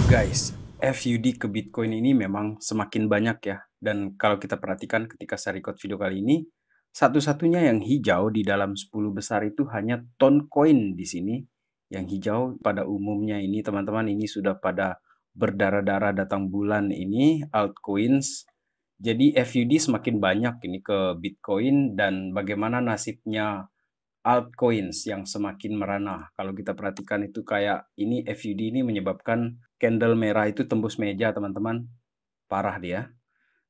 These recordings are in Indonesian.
Guys, FUD ke Bitcoin ini memang semakin banyak ya. Dan kalau kita perhatikan ketika saya record video kali ini, satu-satunya yang hijau di dalam 10 besar itu hanya Toncoin di sini. Yang hijau pada umumnya ini teman-teman ini sudah pada berdarah-darah datang bulan ini altcoins. Jadi FUD semakin banyak ini ke Bitcoin dan bagaimana nasibnya altcoins yang semakin merana. Kalau kita perhatikan itu kayak ini FUD ini menyebabkan candle merah itu tembus meja, teman-teman. Parah dia.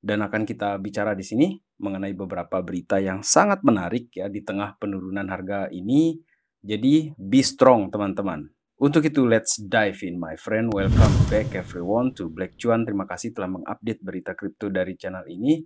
Dan akan kita bicara di sini mengenai beberapa berita yang sangat menarik ya di tengah penurunan harga ini. Jadi be strong, teman-teman. Untuk itu let's dive in, my friend. Welcome back everyone to Black Cuan. Terima kasih telah mengupdate berita kripto dari channel ini.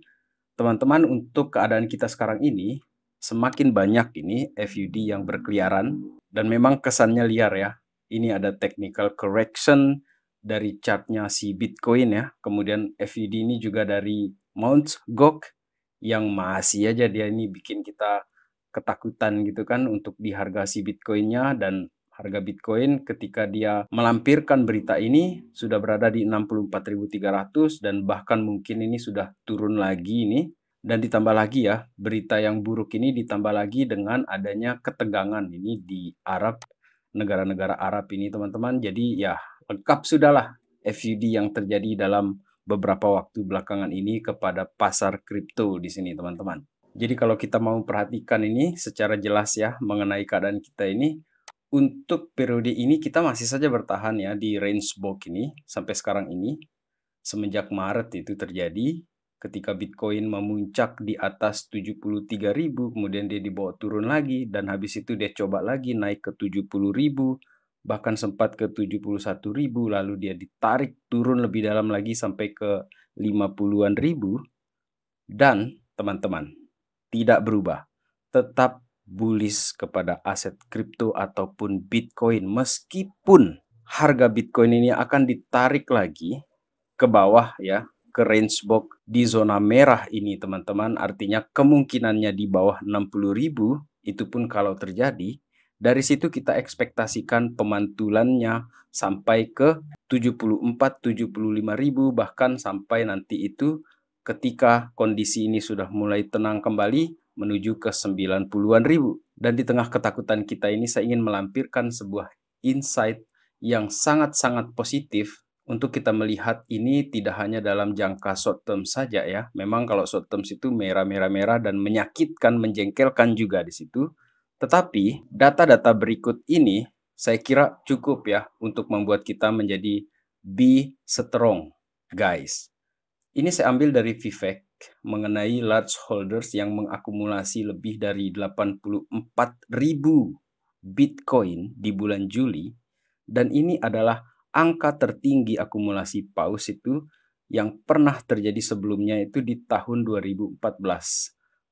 Teman-teman, untuk keadaan kita sekarang ini, semakin banyak ini FUD yang berkeliaran dan memang kesannya liar ya. Ini ada technical correction dari chartnya si Bitcoin ya. Kemudian FUD ini juga dari Mt. Gox yang masih aja dia ini bikin kita ketakutan gitu kan untuk di harga si Bitcoinnya, dan harga Bitcoin ketika dia melampirkan berita ini sudah berada di 64.300 dan bahkan mungkin ini sudah turun lagi ini. Dan ditambah lagi ya, berita yang buruk ini ditambah lagi dengan adanya ketegangan ini di Arab, negara-negara Arab ini teman-teman. Jadi ya lengkap sudahlah FUD yang terjadi dalam beberapa waktu belakangan ini kepada pasar kripto di sini teman-teman. Jadi kalau kita mau perhatikan ini secara jelas ya mengenai keadaan kita ini, untuk periode ini kita masih saja bertahan ya di range box ini sampai sekarang ini. Semenjak Maret itu terjadi ketika Bitcoin memuncak di atas 73.000, kemudian dia dibawa turun lagi dan habis itu dia coba lagi naik ke 70.000, bahkan sempat ke 71.000, lalu dia ditarik turun lebih dalam lagi sampai ke 50-an ribu. Dan teman-teman, tidak berubah, tetap bullish kepada aset kripto ataupun Bitcoin meskipun harga Bitcoin ini akan ditarik lagi ke bawah ya, ke range box di zona merah ini teman-teman. Artinya kemungkinannya di bawah 60.000 itu pun kalau terjadi. Dari situ kita ekspektasikan pemantulannya sampai ke 74-75.000, bahkan sampai nanti itu ketika kondisi ini sudah mulai tenang kembali menuju ke 90-an ribu. Dan di tengah ketakutan kita ini saya ingin melampirkan sebuah insight yang sangat-sangat positif untuk kita melihat ini tidak hanya dalam jangka short term saja ya. Memang kalau short term itu merah-merah dan menyakitkan, menjengkelkan juga di situ. Tetapi data-data berikut ini saya kira cukup ya untuk membuat kita menjadi be strong, guys. Ini saya ambil dari Vivek mengenai large holders yang mengakumulasi lebih dari 84.000 Bitcoin di bulan Juli. Dan ini adalah angka tertinggi akumulasi paus itu yang pernah terjadi sebelumnya itu di tahun 2014.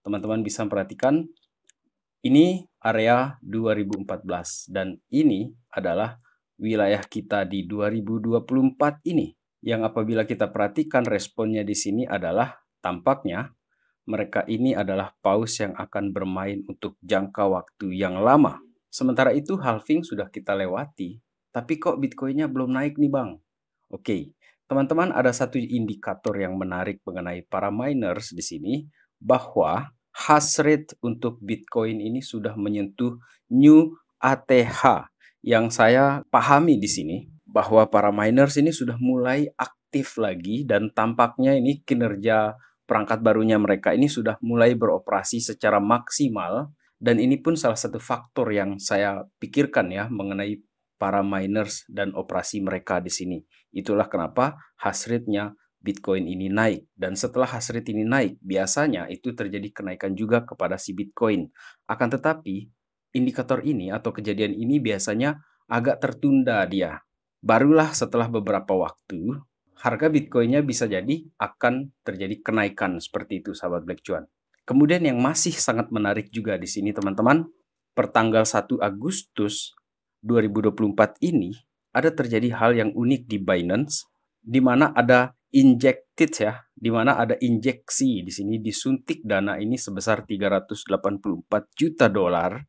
Teman-teman bisa perhatikan, ini area 2014 dan ini adalah wilayah kita di 2024 ini. Yang apabila kita perhatikan responnya di sini adalah tampaknya mereka ini adalah paus yang akan bermain untuk jangka waktu yang lama. Sementara itu halving sudah kita lewati, tapi kok Bitcoinnya belum naik nih Bang? Oke, teman-teman, ada satu indikator yang menarik mengenai para miners di sini, bahwa hash rate untuk Bitcoin ini sudah menyentuh new ATH. Yang saya pahami di sini bahwa para miners ini sudah mulai aktif lagi dan tampaknya ini kinerja perangkat barunya mereka ini sudah mulai beroperasi secara maksimal, dan ini pun salah satu faktor yang saya pikirkan ya mengenai para miners dan operasi mereka di sini. Itulah kenapa hash rate-nya Bitcoin ini naik. Dan setelah hash rate ini naik, biasanya itu terjadi kenaikan juga kepada si Bitcoin. Akan tetapi, indikator ini atau kejadian ini biasanya agak tertunda dia. Barulah setelah beberapa waktu, harga Bitcoin-nya bisa jadi akan terjadi kenaikan seperti itu, sahabat Black Cuan. Kemudian yang masih sangat menarik juga di sini, teman-teman, pertanggal 1 Agustus 2024 ini ada terjadi hal yang unik di Binance, di mana ada injected ya, di mana ada injeksi di sini, disuntik dana ini sebesar 384 juta dolar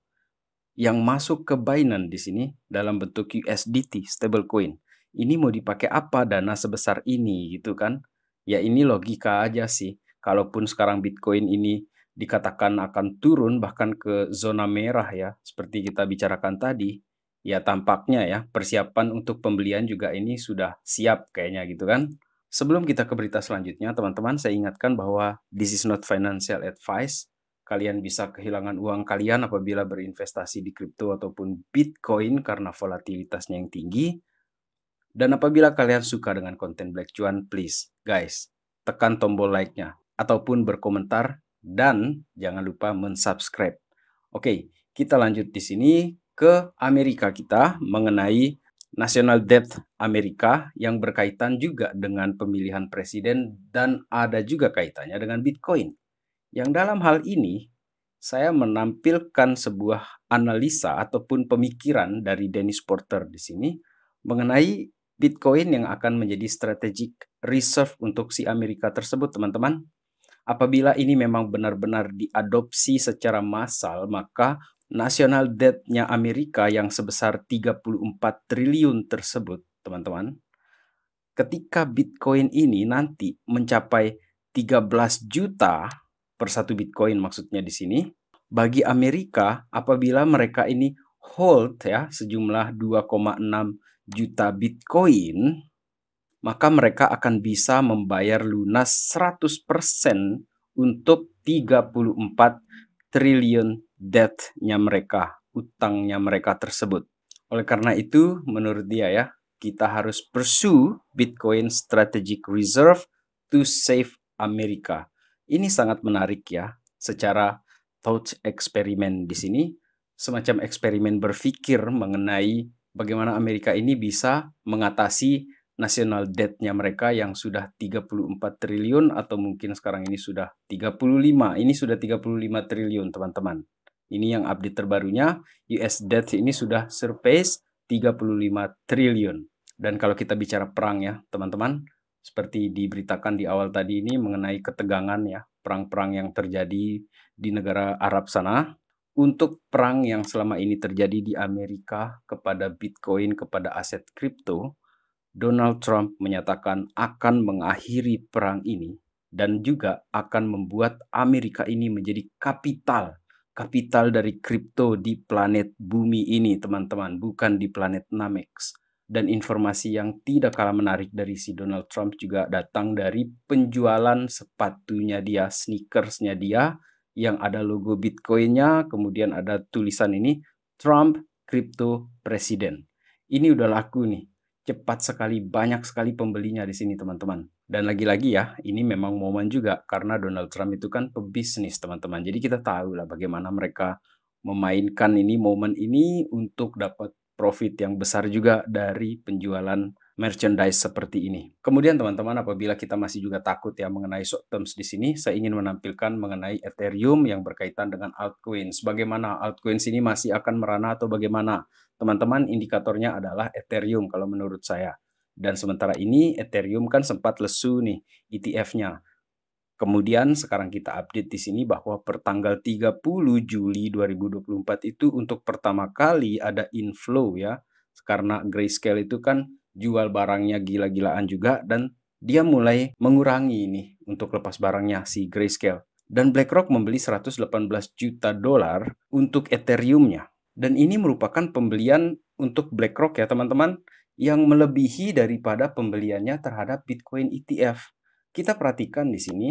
yang masuk ke Binance di sini dalam bentuk USDT stablecoin. ini mau dipakai apa dana sebesar ini gitu kan. Ya ini logika aja sih. Kalaupun sekarang Bitcoin ini dikatakan akan turun bahkan ke zona merah ya, seperti kita bicarakan tadi, ya tampaknya ya persiapan untuk pembelian juga ini sudah siap kayaknya gitu kan. Sebelum kita ke berita selanjutnya, teman-teman, saya ingatkan bahwa this is not financial advice. Kalian bisa kehilangan uang kalian apabila berinvestasi di kripto ataupun Bitcoin karena volatilitasnya yang tinggi. Dan apabila kalian suka dengan konten Black Cuan, please, guys, tekan tombol like-nya ataupun berkomentar dan jangan lupa mensubscribe. Oke, kita lanjut di sini ke Amerika kita mengenai national debt Amerika yang berkaitan juga dengan pemilihan presiden dan ada juga kaitannya dengan Bitcoin. Yang dalam hal ini saya menampilkan sebuah analisa ataupun pemikiran dari Dennis Porter di sini mengenai Bitcoin yang akan menjadi strategic reserve untuk si Amerika tersebut, teman-teman. Apabila ini memang benar-benar diadopsi secara massal, maka national debt-nya Amerika yang sebesar 34 triliun tersebut, teman-teman, ketika Bitcoin ini nanti mencapai 13 juta per satu Bitcoin maksudnya di sini, bagi Amerika apabila mereka ini hold ya sejumlah 2,6 juta Bitcoin, maka mereka akan bisa membayar lunas 100% untuk 34 triliun debt-nya mereka, utangnya mereka tersebut. Oleh karena itu, menurut dia ya, kita harus pursue Bitcoin Strategic Reserve to save America. Ini sangat menarik ya, secara thought eksperimen di sini, semacam eksperimen berpikir mengenai bagaimana Amerika ini bisa mengatasi national debt-nya mereka yang sudah 34 triliun atau mungkin sekarang ini sudah 35. Ini sudah 35 triliun, teman-teman. Ini yang update terbarunya, US debt ini sudah surpass 35 triliun. Dan kalau kita bicara perang ya, teman-teman, seperti diberitakan di awal tadi ini mengenai ketegangan ya, perang-perang yang terjadi di negara Arab sana, untuk perang yang selama ini terjadi di Amerika kepada Bitcoin, kepada aset kripto, Donald Trump menyatakan akan mengakhiri perang ini dan juga akan membuat Amerika ini menjadi kapital dari kripto di planet bumi ini, teman-teman, bukan di planet Namex. Dan informasi yang tidak kalah menarik dari si Donald Trump juga datang dari penjualan sepatunya dia, sneakersnya dia, yang ada logo Bitcoin-nya, kemudian ada tulisan ini, Trump Crypto President. Ini udah laku nih. Cepat sekali, banyak sekali pembelinya di sini, teman-teman. Dan lagi-lagi ya, ini memang momen juga karena Donald Trump itu kan pebisnis, teman-teman. Jadi kita tahu lah bagaimana mereka memainkan ini momen ini untuk dapat profit yang besar juga dari penjualan merchandise seperti ini. Kemudian teman-teman, apabila kita masih juga takut ya mengenai short terms di sini, saya ingin menampilkan mengenai Ethereum yang berkaitan dengan altcoins. Bagaimana altcoins ini masih akan merana atau bagaimana? Teman-teman, indikatornya adalah Ethereum kalau menurut saya. Dan sementara ini Ethereum kan sempat lesu nih ETF-nya. Kemudian sekarang kita update di sini bahwa per tanggal 30 Juli 2024 itu untuk pertama kali ada inflow ya. Karena Grayscale itu kan jual barangnya gila-gilaan juga dan dia mulai mengurangi ini untuk lepas barangnya si Grayscale. Dan BlackRock membeli 118 juta dolar untuk Ethereum-nya. Dan ini merupakan pembelian untuk BlackRock ya teman-teman yang melebihi daripada pembeliannya terhadap Bitcoin ETF. Kita perhatikan di sini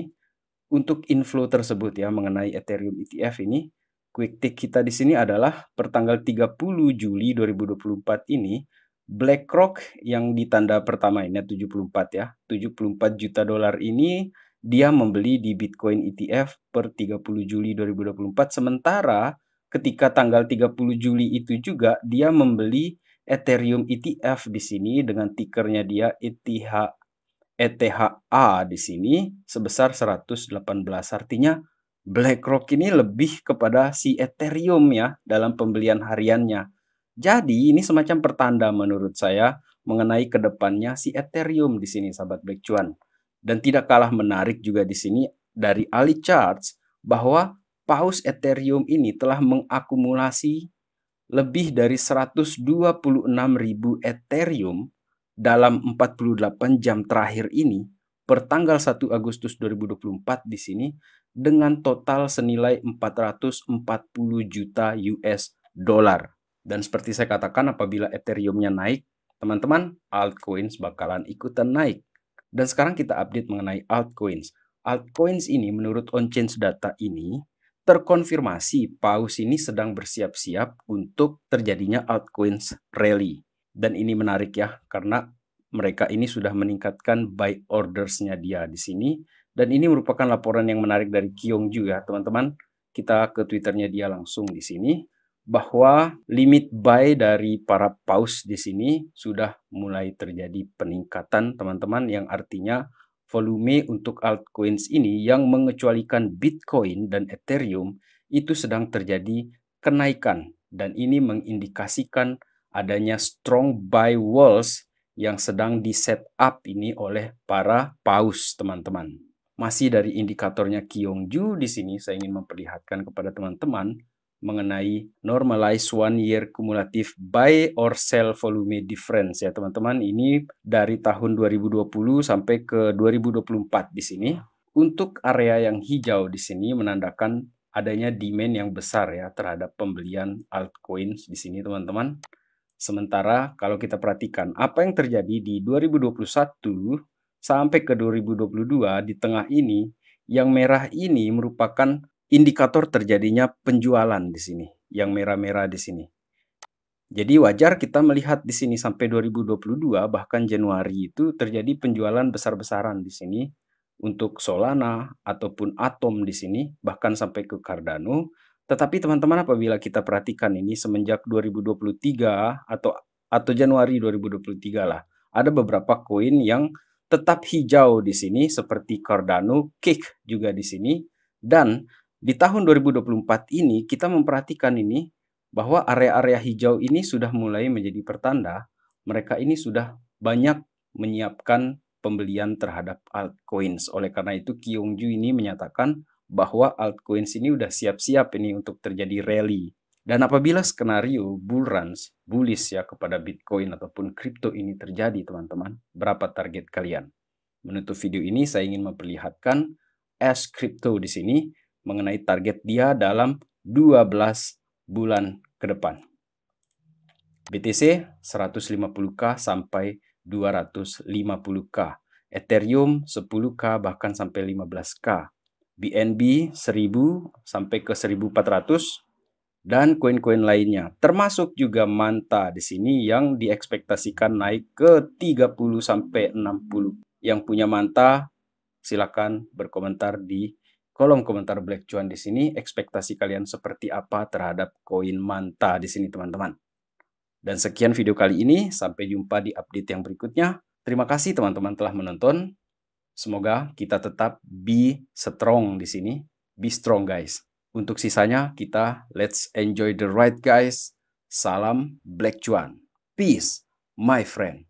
untuk inflow tersebut ya mengenai Ethereum ETF ini, quick tick kita di sini adalah per tanggal 30 Juli 2024 ini BlackRock yang di tanda pertama ini 74 ya, 74 juta dolar ini dia membeli di Bitcoin ETF per 30 Juli 2024, sementara ketika tanggal 30 Juli itu juga dia membeli Ethereum ETF di sini dengan tickernya dia ETHA di sini sebesar 118. Artinya BlackRock ini lebih kepada si Ethereum ya dalam pembelian hariannya. Jadi ini semacam pertanda menurut saya mengenai kedepannya si Ethereum di sini, sahabat Black Cuan. Dan tidak kalah menarik juga di sini dari Ali Charts bahwa paus Ethereum ini telah mengakumulasi lebih dari 126.000 Ethereum dalam 48 jam terakhir ini per tanggal 1 Agustus 2024 di sini dengan total senilai 440 juta US dollar. Dan seperti saya katakan, apabila Ethereum-nya naik, teman-teman, altcoins bakalan ikutan naik. Dan sekarang kita update mengenai altcoins. Altcoins ini menurut on-chain data ini terkonfirmasi Paus ini sedang bersiap-siap untuk terjadinya altcoins rally. Dan ini menarik ya, karena mereka ini sudah meningkatkan buy orders-nya dia di sini. Dan ini merupakan laporan yang menarik dari Kyongju ya, teman-teman. Kita ke Twitternya dia langsung di sini, bahwa limit buy dari para paus di sini sudah mulai terjadi peningkatan, teman-teman, yang artinya volume untuk altcoins ini yang mengecualikan Bitcoin dan Ethereum itu sedang terjadi kenaikan, dan ini mengindikasikan adanya strong buy walls yang sedang di set up ini oleh para paus, teman-teman. Masih dari indikatornya Kyongju di sini saya ingin memperlihatkan kepada teman-teman mengenai normalized 1 year cumulative buy or sell volume difference ya teman-teman. Ini dari tahun 2020 sampai ke 2024 di sini. Untuk area yang hijau di sini menandakan adanya demand yang besar ya terhadap pembelian altcoins di sini teman-teman. Sementara kalau kita perhatikan apa yang terjadi di 2021 sampai ke 2022 di tengah ini, yang merah ini merupakan indikator terjadinya penjualan di sini, yang merah-merah di sini. Jadi wajar kita melihat di sini sampai 2022 bahkan Januari itu terjadi penjualan besar-besaran di sini untuk Solana ataupun Atom di sini, bahkan sampai ke Cardano. Tetapi teman-teman, apabila kita perhatikan ini semenjak 2023 atau Januari 2023 lah, ada beberapa koin yang tetap hijau di sini seperti Cardano, Cake juga di sini. Dan di tahun 2024 ini kita memperhatikan ini bahwa area-area hijau ini sudah mulai menjadi pertanda mereka ini sudah banyak menyiapkan pembelian terhadap altcoins. Oleh karena itu Kyongju ini menyatakan bahwa altcoins ini udah siap-siap ini untuk terjadi rally. Dan apabila skenario bull runs, bullish ya kepada Bitcoin ataupun kripto ini terjadi teman-teman, berapa target kalian? Menutup video ini saya ingin memperlihatkan Ash Crypto di sini mengenai target dia dalam 12 bulan ke depan. BTC 150k sampai 250k. Ethereum 10k bahkan sampai 15k. BNB 1000 sampai ke 1400 dan koin-koin lainnya. Termasuk juga Manta di sini yang diekspektasikan naik ke 30 sampai 60. Yang punya Manta silakan berkomentar di kolom komentar Black Cuan di sini. Ekspektasi kalian seperti apa terhadap koin Manta di sini, teman-teman. Dan sekian video kali ini. Sampai jumpa di update yang berikutnya. Terima kasih teman-teman telah menonton. Semoga kita tetap be strong di sini. Be strong, guys. Untuk sisanya kita let's enjoy the ride, guys. Salam Black Cuan. Peace, my friend.